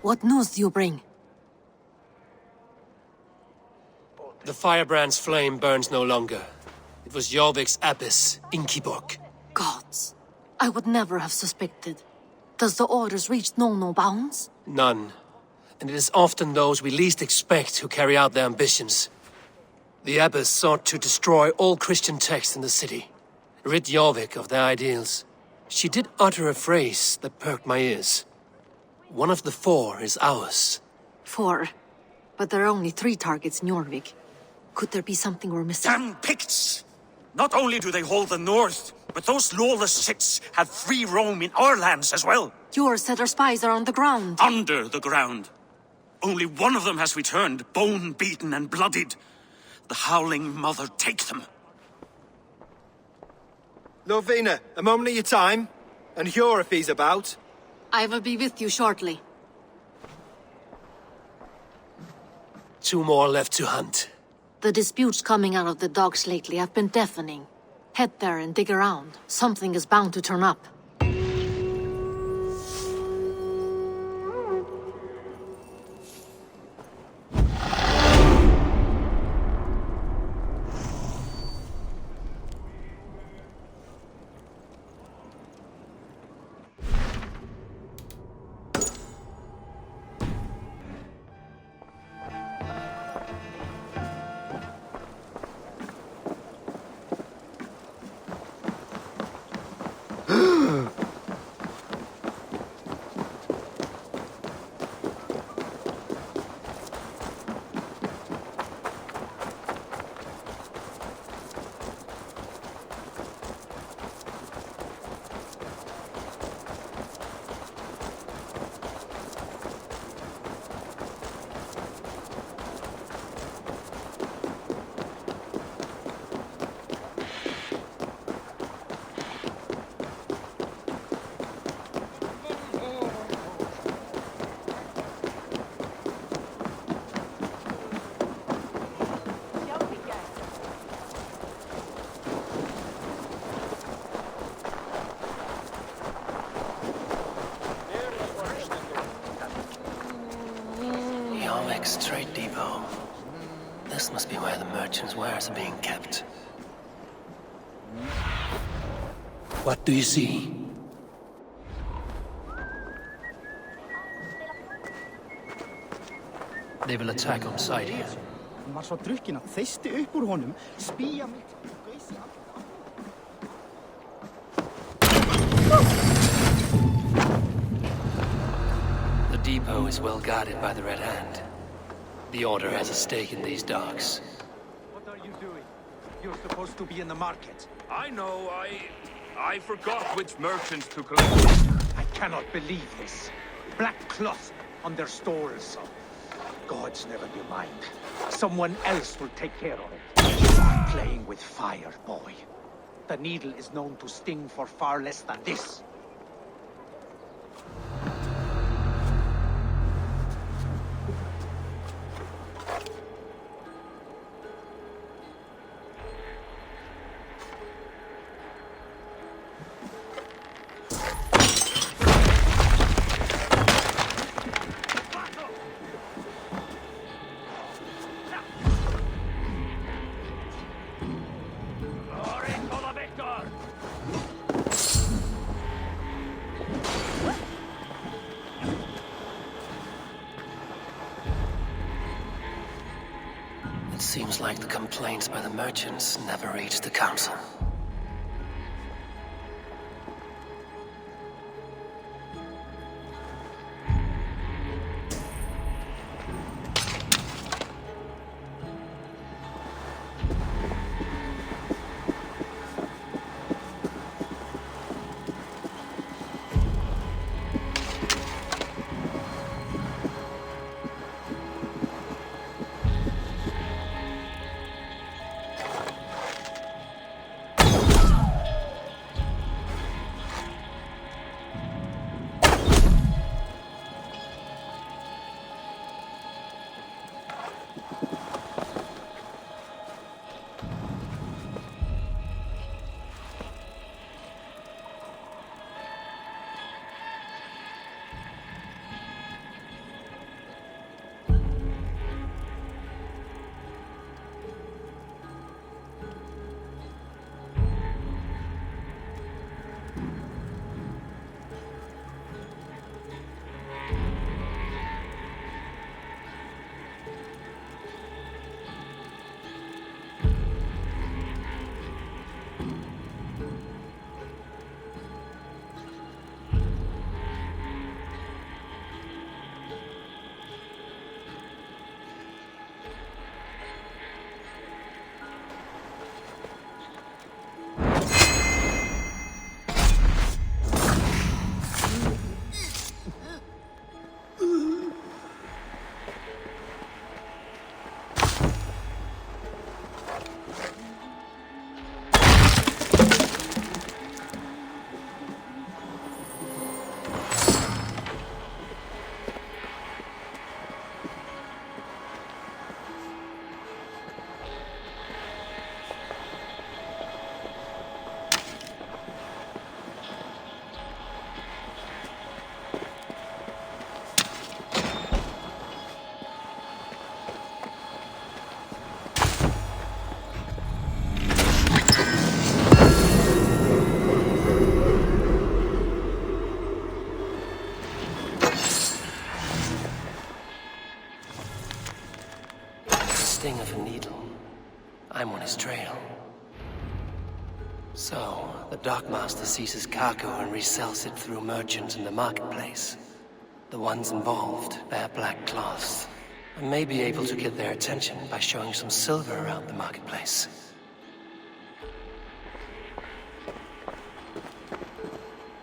What news do you bring? The Firebrand's flame burns no longer. It was Jorvik's abyss, Inkiborg. Gods, I would never have suspected. Does the orders reach no bounds? None. And it is often those we least expect who carry out their ambitions. The abbess sought to destroy all Christian texts in the city, rid Jorvik of their ideals. She did utter a phrase that perked my ears. One of the 4 is ours. 4? But there are only 3 targets in Jorvik. Could there be something we're missing? Damn Picts! Not only do they hold the north, but those lawless shits have free roam in our lands as well. Yours said our spies are on the ground. Under the ground. Only one of them has returned, bone-beaten and bloodied. The Howling Mother take them. Ljufvina, a moment of your time. And Hjor if he's about. I will be with you shortly. 2 more left to hunt. The disputes coming out of the docks lately have been deafening. Head there and dig around. Something is bound to turn up. Trade depot. This must be where the merchants' wares are being kept. What do you see? They will attack on sight here. Hann var svo drukkinn að þeysti upp úr honum, spía mitt og gaus í The depot is well guarded by the Red Hand. The Order has a stake in these docks. What are you doing? You're supposed to be in the market. I know, I forgot which merchants to collect. I cannot believe this. Black cloth on their stalls. Gods never do mind. Someone else will take care of it. You are playing with fire, boy. The needle is known to sting for far less than this. It seems like the complaints by the merchants never reached the council. sting of a needle, I'm on his trail. So, the Dockmaster seizes cargo and resells it through merchants in the marketplace. The ones involved bear black cloths. I may be able to get their attention by showing some silver around the marketplace.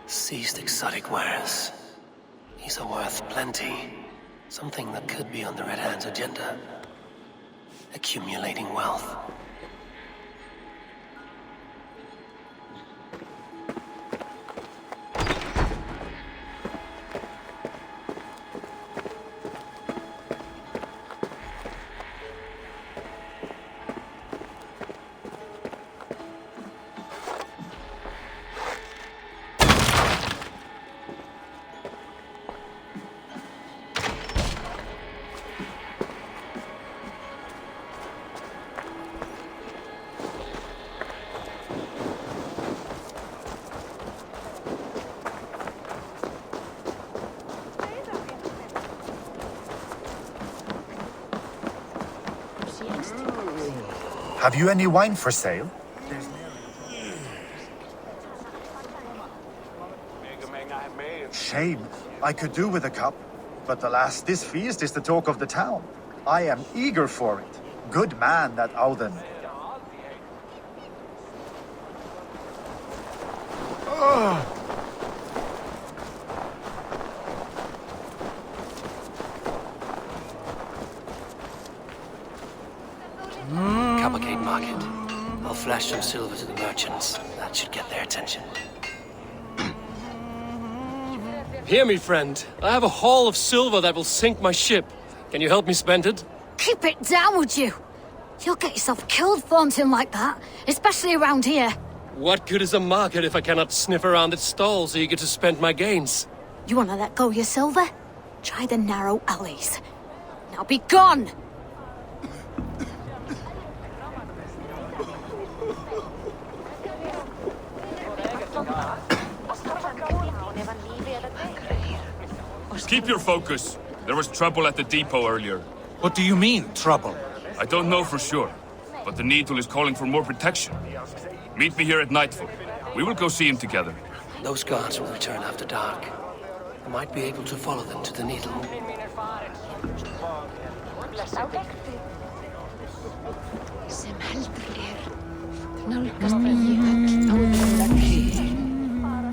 Seized exotic wares. These are worth plenty. Something that could be on the Red Hand's agenda. Accumulating wealth. Have you any wine for sale? Shame. I could do with a cup. But alas, this feast is the talk of the town. I am eager for it. Good man, that Auden. Coppergate market. I'll flash some silver to the merchants. That should get their attention. Hear me, friend. I have a haul of silver that will sink my ship. Can you help me spend it? Keep it down, would you? You'll get yourself killed flaunting like that, especially around here. What good is a market if I cannot sniff around its stalls eager to spend my gains? You want to let go your silver? Try the narrow alleys. Now be gone! Keep your focus. There was trouble at the depot earlier. What do you mean, trouble? I don't know for sure, but the Needle is calling for more protection. Meet me here at nightfall. We will go see him together. Those guards will return after dark. I might be able to follow them to the Needle.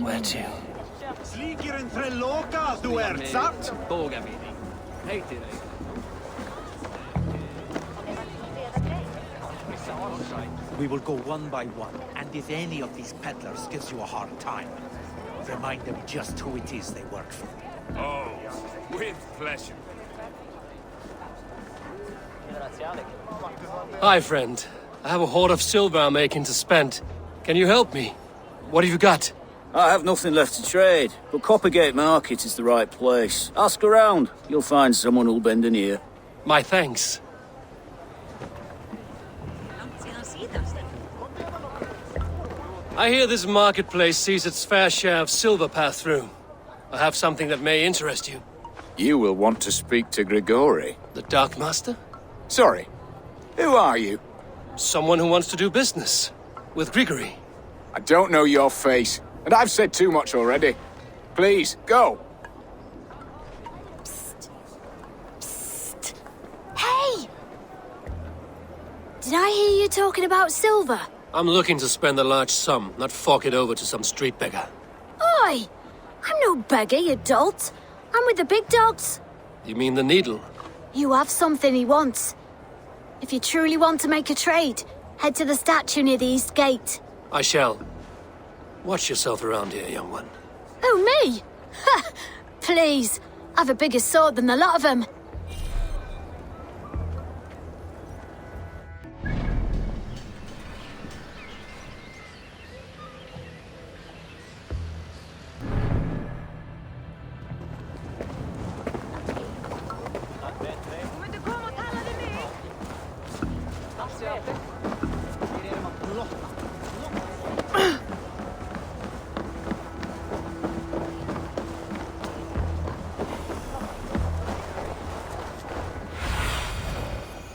Where to? We will go one by one, and if any of these peddlers gives you a hard time, remind them just who it is they work for. Oh, with pleasure. Hi, friend. I have a hoard of silver I'm making to spend. Can you help me? What have you got? I have nothing left to trade, but Coppergate Market is the right place. Ask around. You'll find someone who'll bend an ear. My thanks. I hear this marketplace sees its fair share of silver pass through. I have something that may interest you. You will want to speak to Grigori. The Dark Master? Sorry. Who are you? Someone who wants to do business. With Grigory. I don't know your face, and I've said too much already. Please, go. Psst. Psst. Hey! Did I hear you talking about silver? I'm looking to spend a large sum, not fork it over to some street beggar. Oi! I'm no beggar, you dolt. I'm with the big dogs. You mean the Needle? You have something he wants. If you truly want to make a trade, head to the statue near the East Gate. I shall. Watch yourself around here, young one. Oh, me? Ha! Please, I've a bigger sword than the lot of them.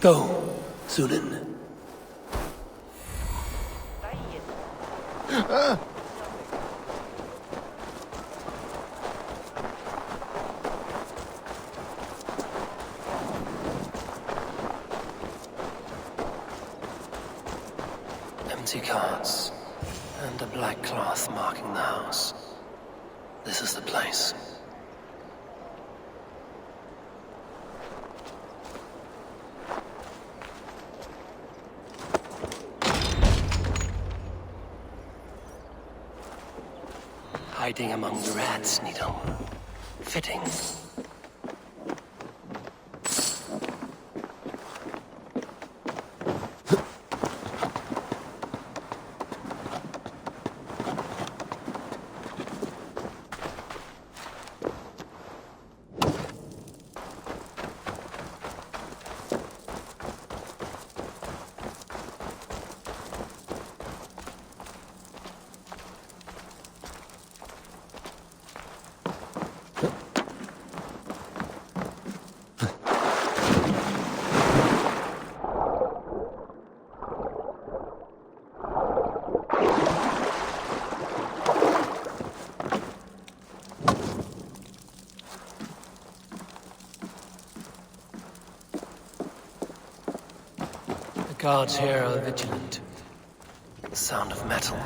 Go. Thunin. Empty carts, and a black cloth marking the house. This is the place. Hiding among the rats, Needle. Fitting. The guards here are vigilant. The sound of metal.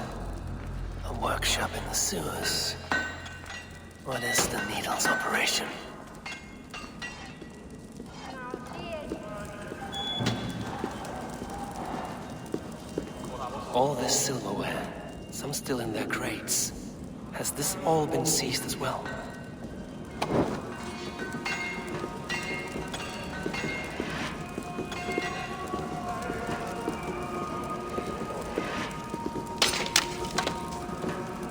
A workshop in the sewers. What is the Needle's operation? All this silverware, some still in their crates. Has this all been seized as well?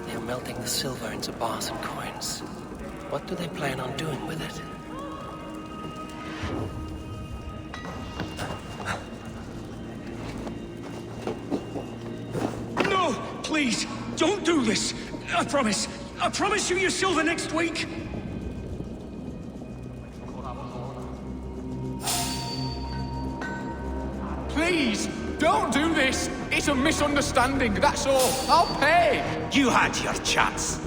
They're melting the silver into bars and coins. What do they plan on doing with it? Please, don't do this! I promise you your silver next week! Please, don't do this! It's a misunderstanding, that's all. I'll pay! You had your chance.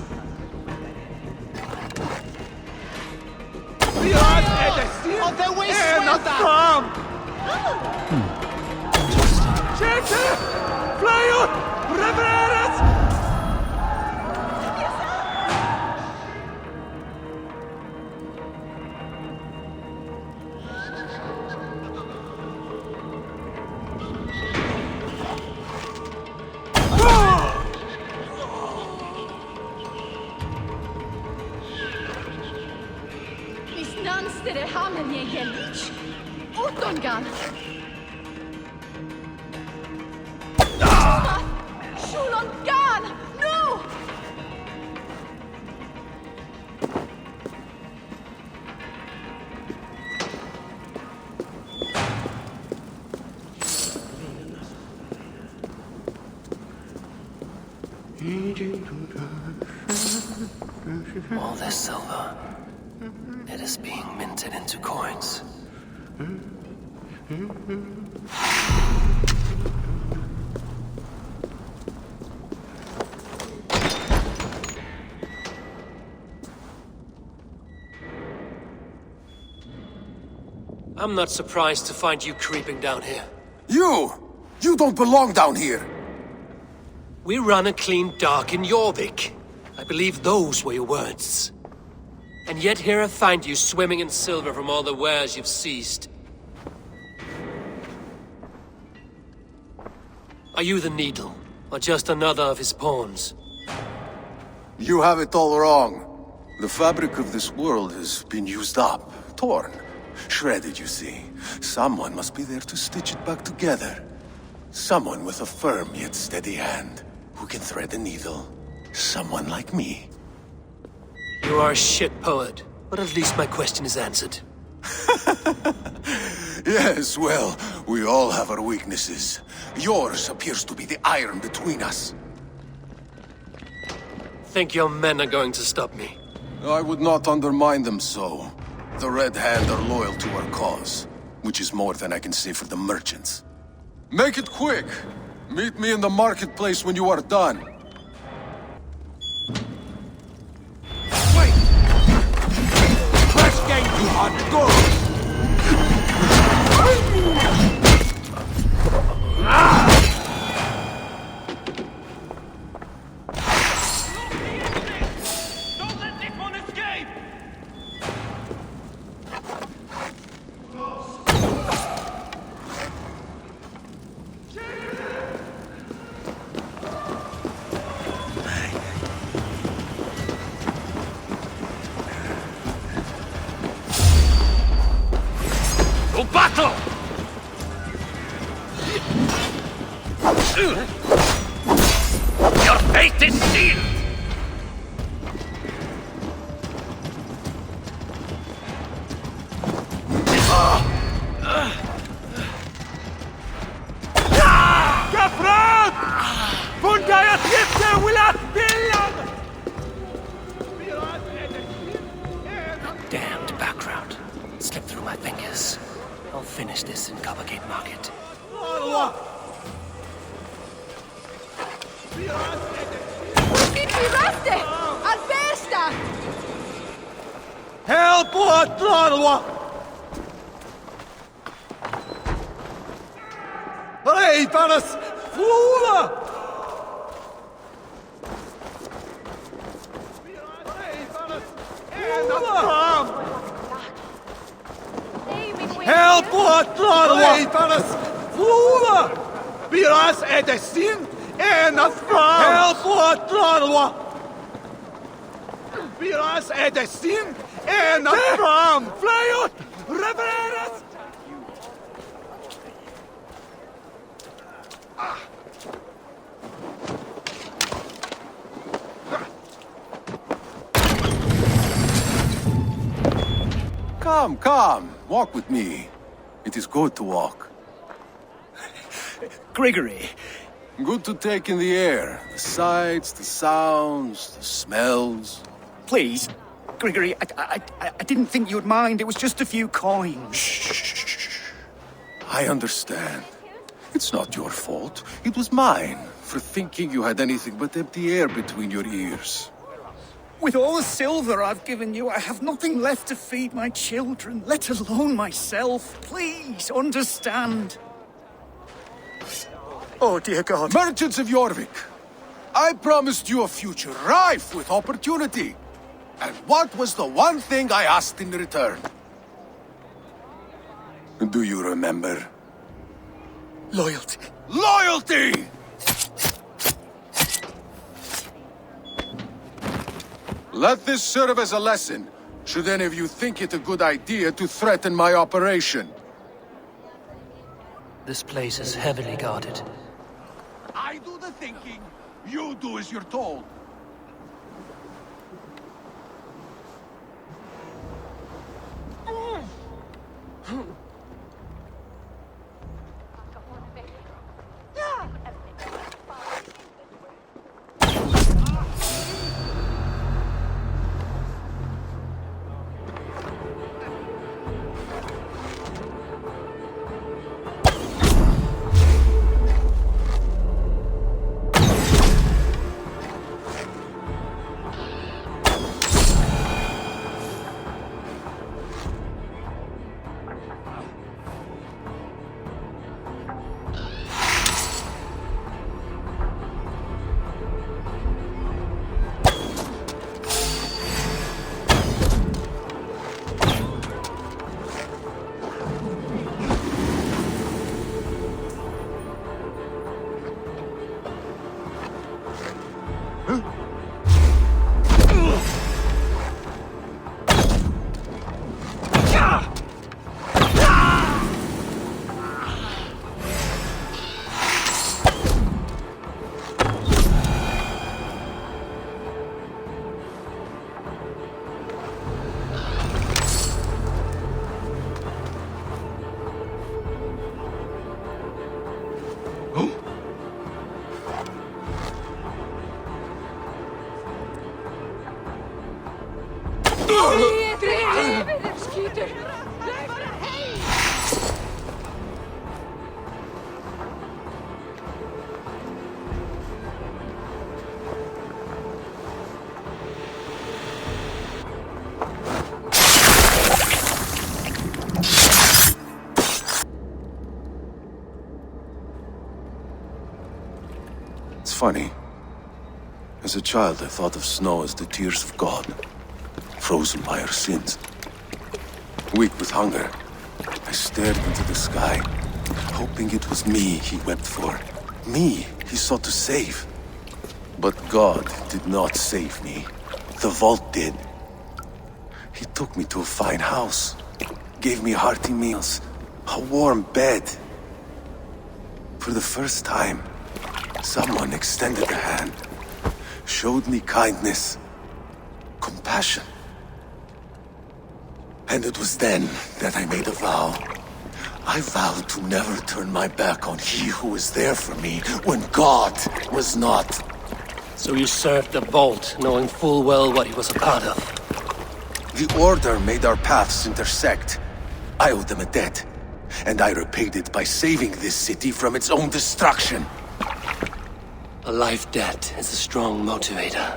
All this silver, it is being minted into coins. I'm not surprised to find you creeping down here. You don't belong down here! We run a clean dock in Jorvik. I believe those were your words. And yet here I find you swimming in silver from all the wares you've seized. Are you the Needle, or just another of his pawns? You have it all wrong. The fabric of this world has been used up, torn, shredded, you see. Someone must be there to stitch it back together. Someone with a firm yet steady hand, who can thread the needle. Someone like me. You are a shit poet, but at least my question is answered. Yes, well, we all have our weaknesses. Yours appears to be the iron between us. Think your men are going to stop me? I would not undermine them so. The Red Hand are loyal to our cause, which is more than I can say for the merchants. Make it quick. Meet me in the marketplace when you are done. Wait! First game you had go! Don't let this one escape! To battle! Your fate is sealed! Confront! Fundaya Tipse Willat Billion! Damned background. Slipped through my fingers. I'll finish this in Coppergate Market. Help what Norway! Hey, Paris! Fula! Help what Norway! Hey, Paris! Fula! Biras Edessin and a from! Help what Norway! Biras Edessin and a from! Fly out! Revereras! Come, come. Walk with me. It is good to walk. Grigory, Good to take in the air. The sights, the sounds, the smells. Please, Grigory, I didn't think you'd mind. It was just a few coins. Shh. I understand. It's not your fault. It was mine for thinking you had anything but empty air between your ears. With all the silver I've given you, I have nothing left to feed my children, let alone myself. Please, understand. Oh, dear God. Merchants of Jorvik, I promised you a future rife with opportunity. And what was the one thing I asked in return? Do you remember? Loyalty. Loyalty! Let this serve as a lesson, should any of you think it a good idea to threaten my operation. This place is heavily guarded. I do the thinking, you do as you're told. It's funny. As a child, I thought of snow as the tears of God, frozen by our sins. Weak with hunger, I stared into the sky, hoping it was me he wept for. Me he sought to save. But God did not save me. The vault did. He took me to a fine house, gave me hearty meals, a warm bed. For the first time, someone extended a hand, showed me kindness, compassion. And it was then that I made a vow. I vowed to never turn my back on he who was there for me when God was not. So you served the Vault, knowing full well what he was a part of. The Order made our paths intersect. I owed them a debt, and I repaid it by saving this city from its own destruction. A life debt is a strong motivator.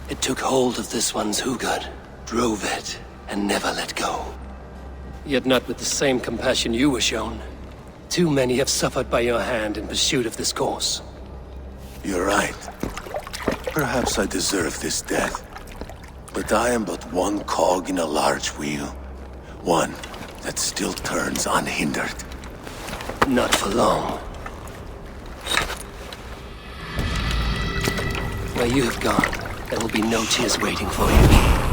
It took hold of this one's Hugad, drove it, and never let go. Yet not with the same compassion you were shown. Too many have suffered by your hand in pursuit of this cause. You're right. Perhaps I deserve this death. But I am but one cog in a large wheel. One that still turns unhindered. Not for long. Where you have gone, there will be no tears waiting for you.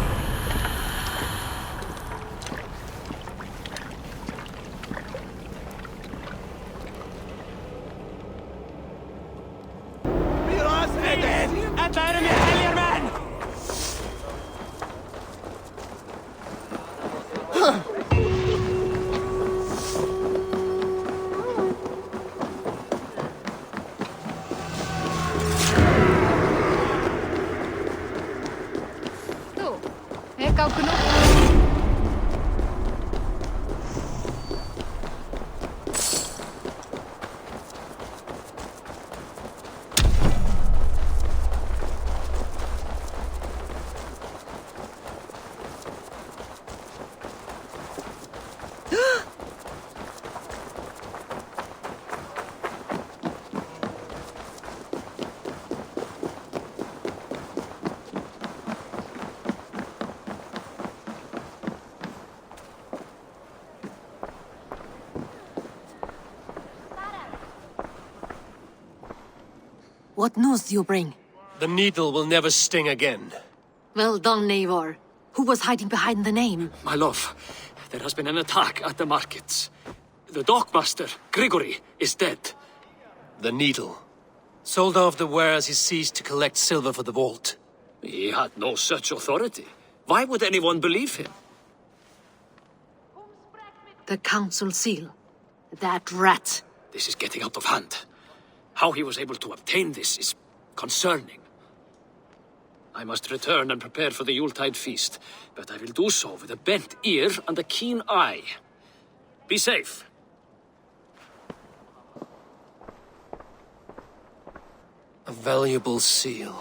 What news do you bring? The needle will never sting again. Well done, Eivor. Who was hiding behind the name? My love, there has been an attack at the markets. The dockmaster, Grigory, is dead. The needle. Sold off the wares he ceased to collect silver for the vault. He had no such authority. Why would anyone believe him? The council seal. That rat. This is getting out of hand. How he was able to obtain this is concerning. I must return and prepare for the Yuletide feast, but I will do so with a bent ear and a keen eye. Be safe. A valuable seal.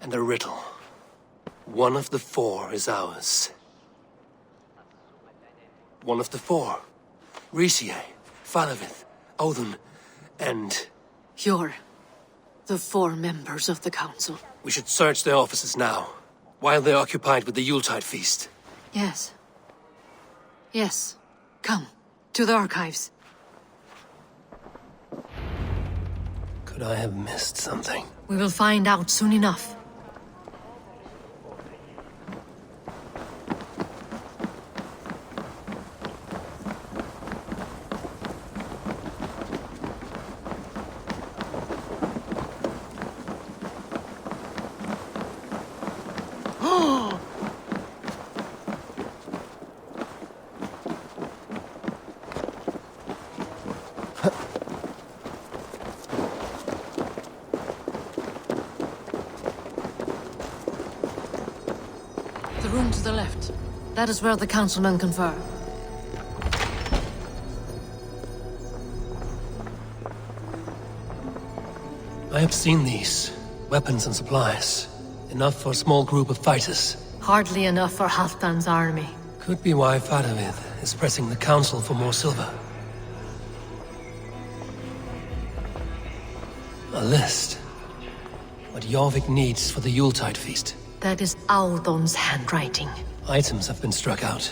And a riddle. One of the four is ours. One of the four. Ricsige, Falavith, Odin, and... You're the four members of the council. We should search their offices now, while they're occupied with the Yuletide feast. Yes. Yes. Come, to the archives. Could I have missed something? We will find out soon enough. The room to the left. That is where the councilmen confer. I have seen these. Weapons and supplies. Enough for a small group of fighters. Hardly enough for Halfdan's army. Could be why Faravith is pressing the council for more silver. A list. What Jorvik needs for the Yuletide feast. That is Audon's handwriting. Items have been struck out.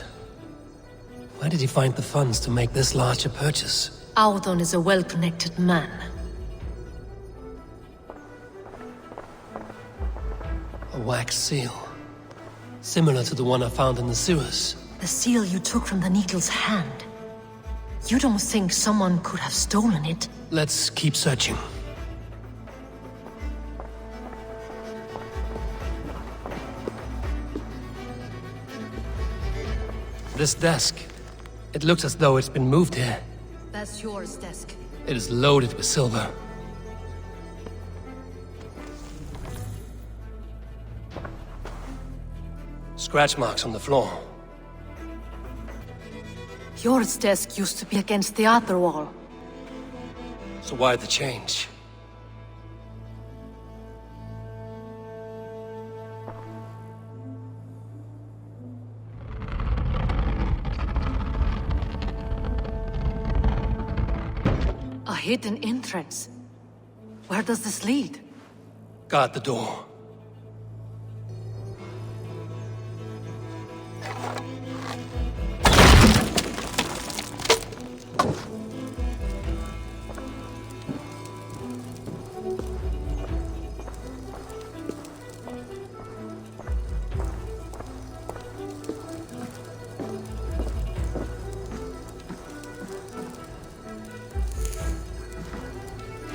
Where did he find the funds to make this larger purchase? Audon is a well-connected man. A wax seal. Similar to the one I found in the sewers. The seal you took from the Needle's hand. You don't think someone could have stolen it? Let's keep searching. This desk. It looks as though it's been moved here. That's yours, desk. It is loaded with silver. Scratch marks on the floor. Yours desk used to be against the other wall. So why the change? A hidden entrance. Where does this lead? Guard the door.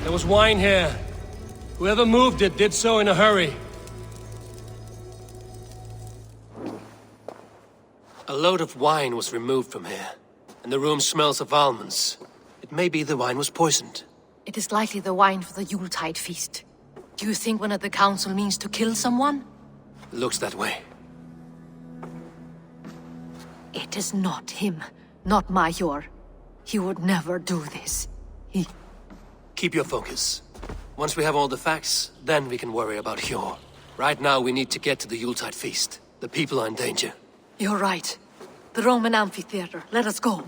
There was wine here. Whoever moved it did so in a hurry. A load of wine was removed from here, and the room smells of almonds. It may be the wine was poisoned. It is likely the wine for the Yuletide feast. Do you think one of the council means to kill someone? Looks that way. It is not him, not Major. He would never do this. Keep your focus. Once we have all the facts, then we can worry about Hjor. Right now, we need to get to the Yuletide feast. The people are in danger. You're right. The Roman amphitheater. Let us go.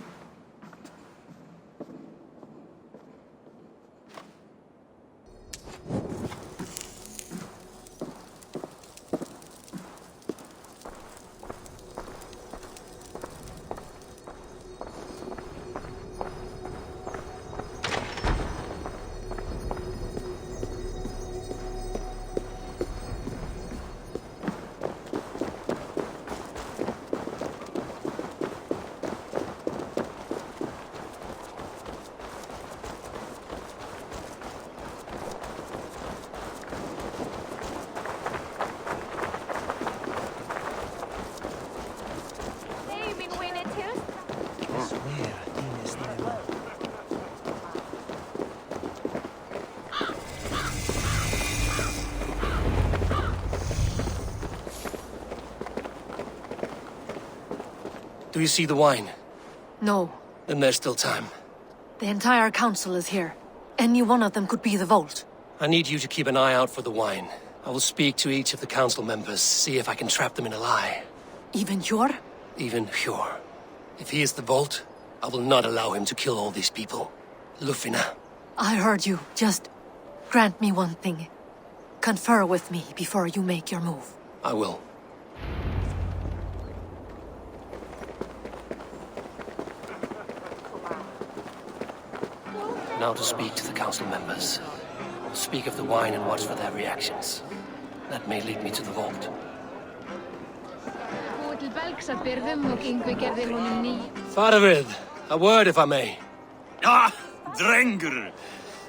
Do you see the wine? No. Then there's still time. The entire council is here. Any one of them could be the vault. I need you to keep an eye out for the wine. I will speak to each of the council members, see if I can trap them in a lie. Even Hjor? Even Hjor. If he is the vault, I will not allow him to kill all these people. Ljufvina. I heard you. Just grant me one thing. Confer with me before you make your move. I will. Now to speak to the council members. I'll speak of the wine and watch for their reactions. That may lead me to the vault. Firebrand, a word if I may. Ah, Drengr.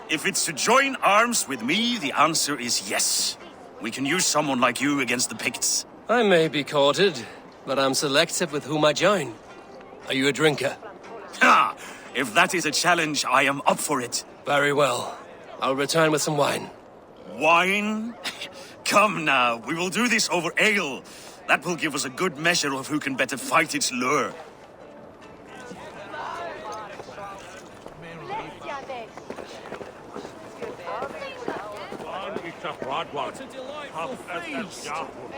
If it's to join arms with me, the answer is yes. We can use someone like you against the Picts. I may be courted, but I'm selective with whom I join. Are you a drinker? Ha! If that is a challenge, I am up for it. Very well. I'll return with some wine. Wine? Come now, we will do this over ale. That will give us a good measure of who can better fight its lure.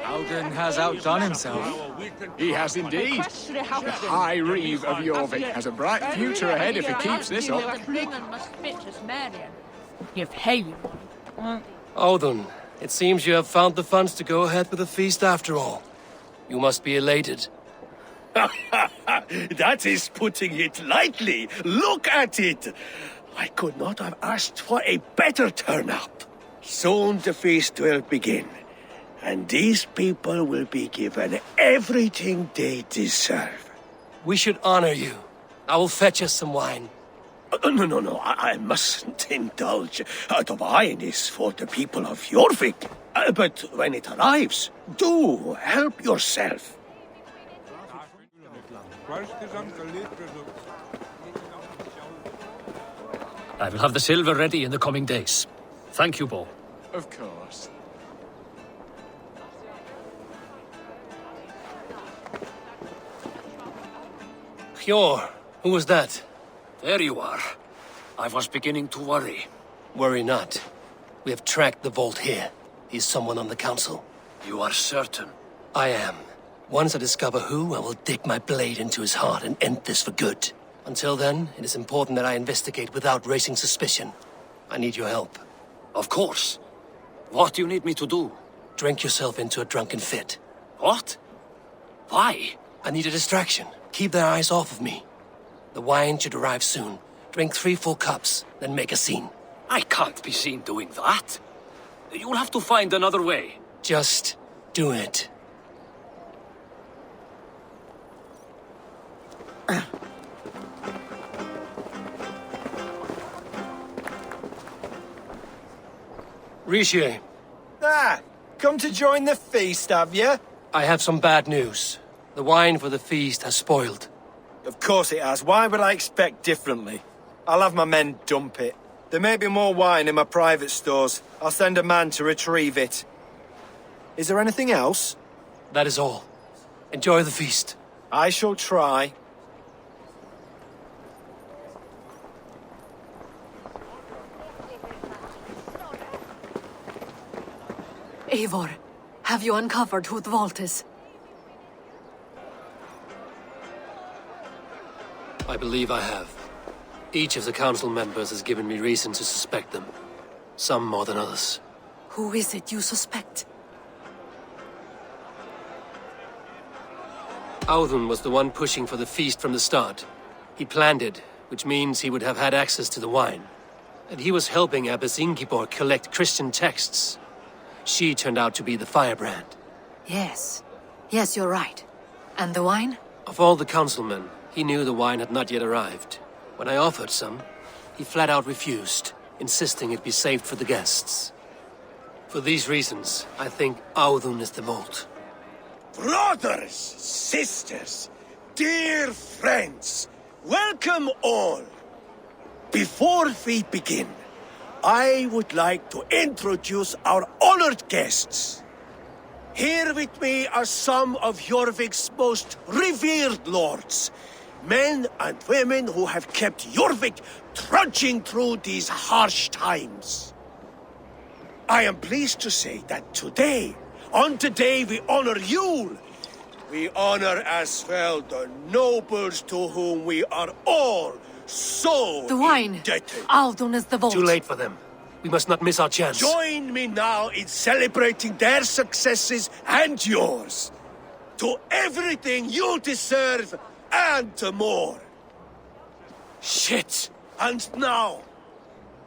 Alden has outdone himself. He has indeed. The High Reeve of Jorvik has a bright future ahead if he keeps this up. Audun, it seems you have found the funds to go ahead with the feast after all. You must be elated. That is putting it lightly. Look at it. I could not have asked for a better turnout. Soon the feast will begin, and these people will be given everything they deserve. We should honor you. I will fetch us some wine. No, I mustn't indulge. The wine is for the people of Jorvik. But when it arrives, do help yourself. I will have the silver ready in the coming days. Thank you, Bo. Of course. Hjor, who was that? There you are. I was beginning to worry. Worry not. We have tracked the vault here. He's someone on the council. You are certain? I am. Once I discover who, I will dig my blade into his heart and end this for good. Until then, it is important that I investigate without raising suspicion. I need your help. Of course. What do you need me to do? Drink yourself into a drunken fit. What? Why? I need a distraction. Keep their eyes off of me. The wine should arrive soon. Drink 3 full cups, then make a scene. I can't be seen doing that. You'll have to find another way. Just do it. Ricsige. Come to join the feast, have you? I have some bad news. The wine for the feast has spoiled. Of course it has. Why would I expect differently? I'll have my men dump it. There may be more wine in my private stores. I'll send a man to retrieve it. Is there anything else? That is all. Enjoy the feast. I shall try. Eivor, have you uncovered who the vault is? I believe I have. Each of the council members has given me reason to suspect them. Some more than others. Who is it you suspect? Audun was the one pushing for the feast from the start. He planned it, which means he would have had access to the wine. And he was helping Abbess Ingibor collect Christian texts. She turned out to be the Firebrand. Yes. Yes, you're right. And the wine? Of all the councilmen, he knew the wine had not yet arrived. When I offered some, he flat out refused, insisting it be saved for the guests. For these reasons, I think Audun is the vault. Brothers, sisters, dear friends, welcome all. Before we begin, I would like to introduce our honored guests. Here with me are some of Jorvik's most revered lords, men and women who have kept Jorvik trudging through these harsh times. I am pleased to say that today, on the day we honor Yule, we honor as well the nobles to whom we are all so the wine. indebted. Audun is the vault. Too late for them. We must not miss our chance. Join me now in celebrating their successes and yours. To everything you deserve and more. Shit! And now,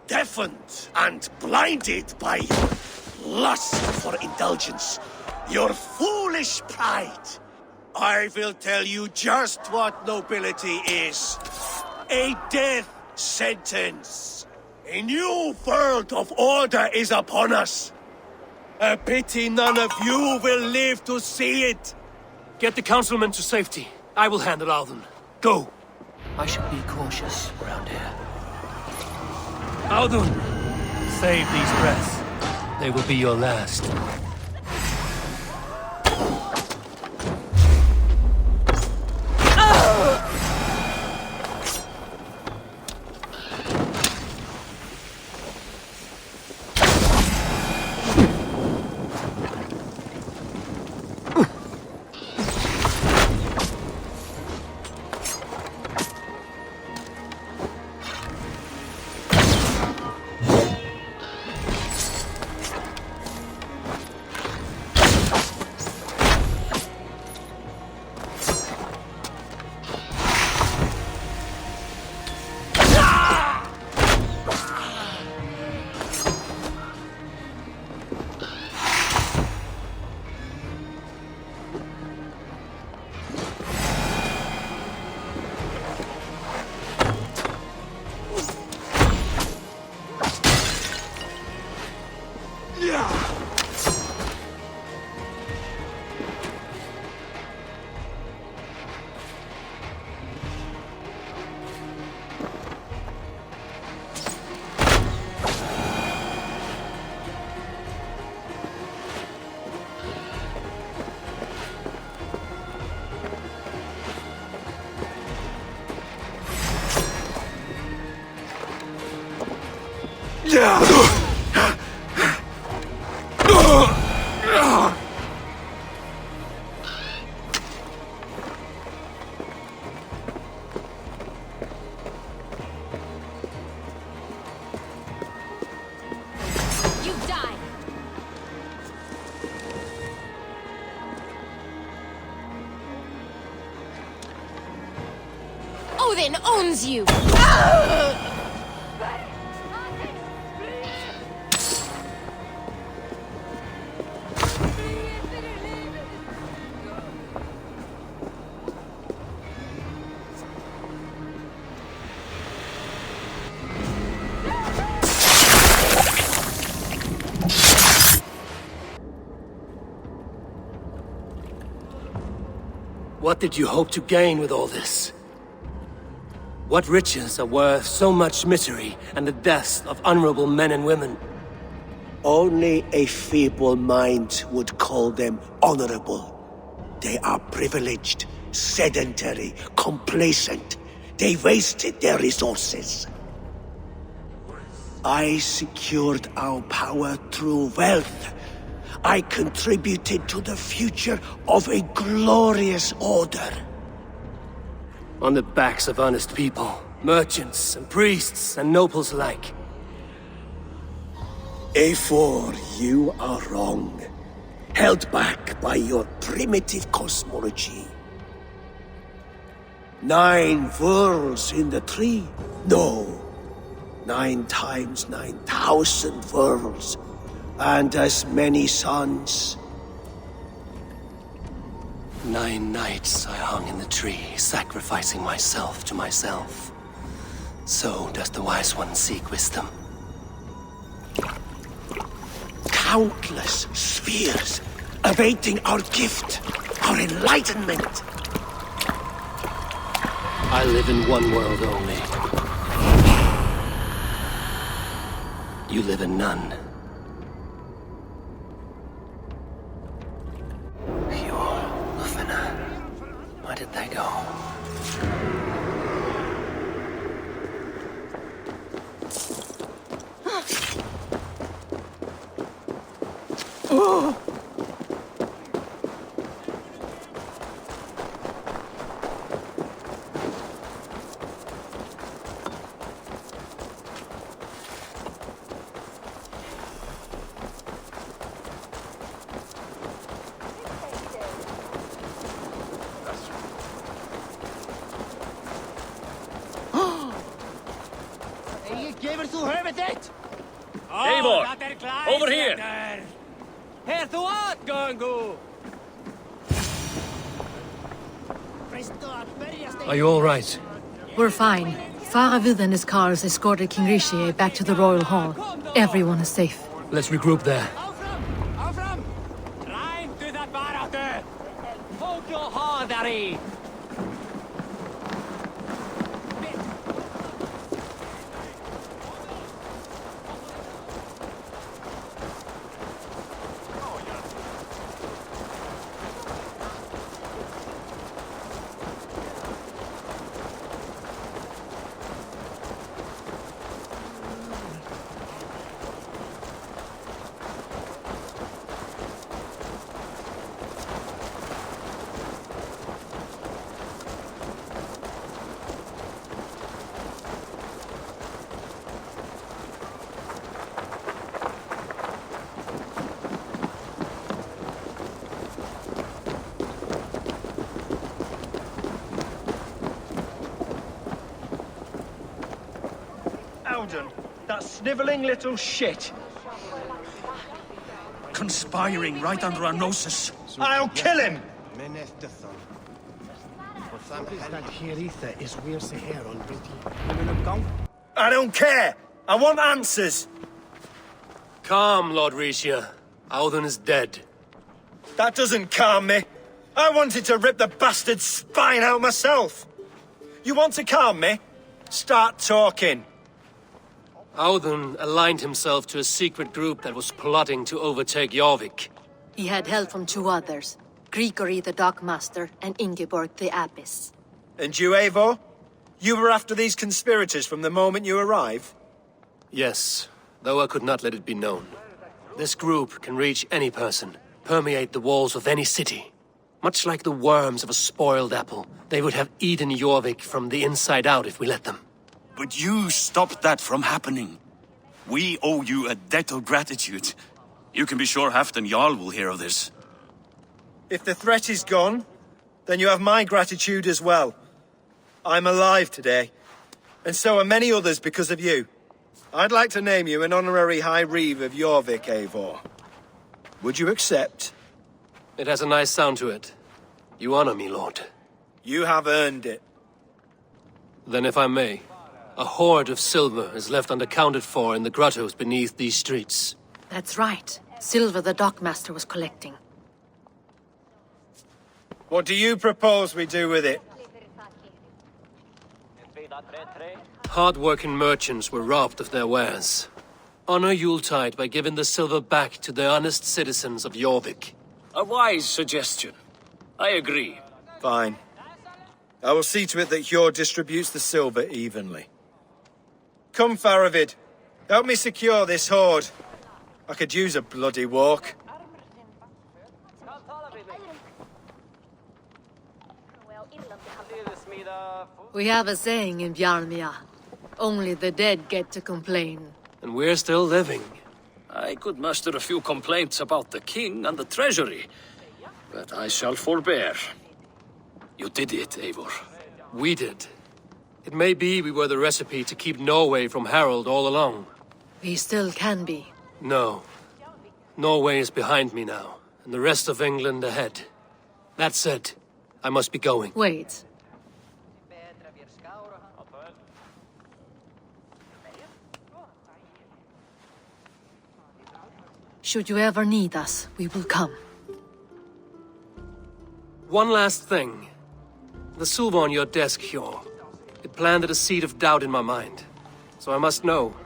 deafened and blinded by your lust for indulgence, your foolish pride, I will tell you just what nobility is. A death sentence. A new world of order is upon us. A pity none of you will live to see it. Get the councilmen to safety. I will handle Audun. Go. I should be cautious around here. Audun! Save these breaths. They will be your last. Odin owns you! What did you hope to gain with all this? What riches are worth so much misery and the deaths of honorable men and women? Only a feeble mind would call them honorable. They are privileged, sedentary, complacent. They wasted their resources. I secured our power through wealth. I contributed to the future of a glorious order. On the backs of honest people, merchants and priests and nobles alike. Eivor, you are wrong. Held back by your primitive cosmology. 9 worlds in the tree? No. 9 times 9,000 worlds. And as many suns. 9 nights I hung in the tree, sacrificing myself to myself. So does the Wise One seek wisdom. Countless spheres, awaiting our gift, our enlightenment. I live in one world only. You live in none. Where did they go? Oh! Eivor, over here! Are you all right? We're fine. Firebrand and his cars escorted King Ricsige back to the Royal Hall. Everyone is safe. Let's regroup there. That sniveling little shit. Conspiring right under our noses. I'll kill him! I don't care! I want answers! Calm, Lord Ricsige. Audun is dead. That doesn't calm me. I wanted to rip the bastard's spine out myself. You want to calm me? Start talking. Audun aligned himself to a secret group that was plotting to overtake Jorvik. He had help from 2 others. Grigory the Dockmaster and Ingeborg the Abbess. And you, Eivor? You were after these conspirators from the moment you arrived? Yes. though I could not let it be known. This group can reach any person, permeate the walls of any city. Much like the worms of a spoiled apple, they would have eaten Jorvik from the inside out if we let them. But you stopped that from happening. We owe you a debt of gratitude. You can be sure Halfdan Jarl will hear of this. If the threat is gone, then you have my gratitude as well. I'm alive today, and so are many others because of you. I'd like to name you an honorary High Reeve of Jorvik, Eivor. Would you accept? It has a nice sound to it. You honor me, Lord. You have earned it. Then if I may, a hoard of silver is left unaccounted for in the grottos beneath these streets. That's right. Silver the dockmaster was collecting. What do you propose we do with it? Hard-working merchants were robbed of their wares. Honor Yuletide by giving the silver back to the honest citizens of Jorvik. A wise suggestion. I agree. Fine. I will see to it that Hjord distributes the silver evenly. Come, Faravid. Help me secure this hoard. I could use a bloody walk. We have a saying in Bjarmia. Only the dead get to complain. And we're still living. I could muster a few complaints about the king and the treasury, but I shall forbear. You did it, Eivor. We did. It may be we were the recipe to keep Norway from Harold all along. We still can be. No. Norway is behind me now, and the rest of England ahead. That said, I must be going. Wait. Should you ever need us, we will come. One last thing. The silver on your desk, Hjord. It planted a seed of doubt in my mind. So I must know.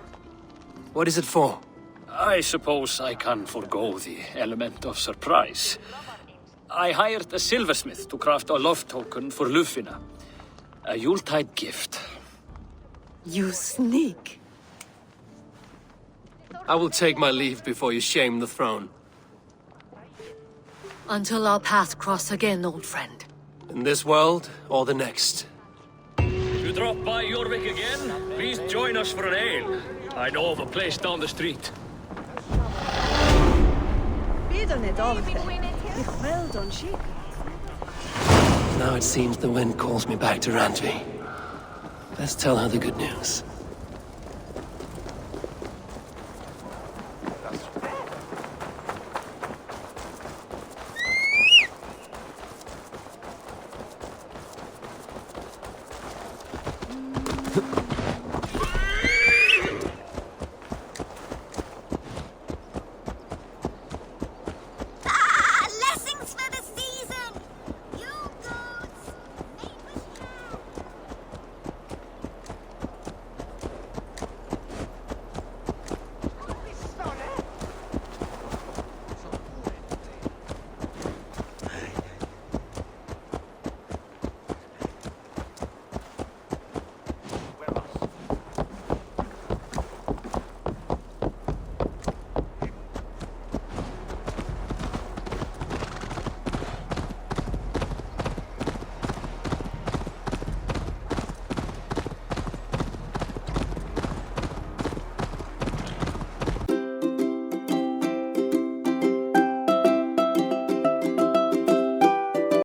What is it for? I suppose I can forego the element of surprise. I hired a silversmith to craft a love token for Ljufvina. A Yuletide gift. You sneak. I will take my leave before you shame the throne. Until our paths cross again, old friend. In this world, or the next. If you drop by Jorvik again, please join us for an ale. I know of a place down the street. Now it seems the wind calls me back to Randvi. Let's tell her the good news.